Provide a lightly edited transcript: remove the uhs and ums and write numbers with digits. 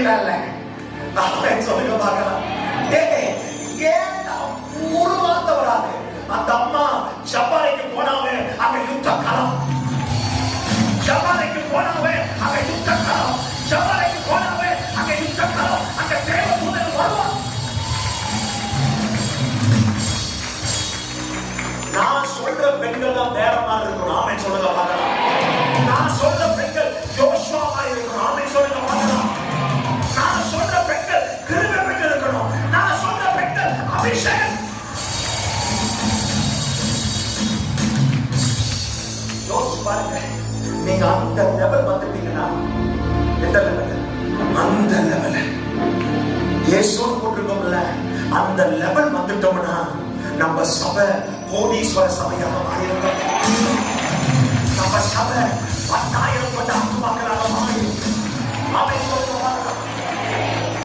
அப்படிலாம் இல்ல. அவன் சொல்லுங்க பார்க்கலாம். ஒரு வார்த்தை வராது. அந்த அம்மா ஜப்பானுக்கு போனாவே அங்க யுத்த களம். ஜப்பானுக்கு போனாவே அங்க யுத்த களம். ஜப்பானுக்கு போனாவே அங்க யுத்த களம். அங்க தேவதூதன் வருவான். நான் சொல்ற பெண்கள் தான் வேற மாதிரி இருக்கணும். ஆமென் சொல்லுங்க பார்க்கலாம். நான் சொல்ற பெண்கள் யோசுவாவா இருக்கணும். ஆமென் சொல்லுங்க பார்க்கலாம். நான் சொல்ற பெண்கள் கிருபை பெற்று இருக்கணும். நான் சொல்ற பெண்கள் அபிஷேகம். யோசிச்சு பாருங்க. நீங்க அந்த லெவல் வந்துட்டீங்கன்னா, எந்த லெவல்? அந்த லெவல் இயேசுன்னு போட்டிருக்கோம்ல, அந்த லெவல் வந்துட்டோம்னா நம்ம சபை கோடீஸ்வர சபையாக மாறிடும். நம்ம சபை 10,000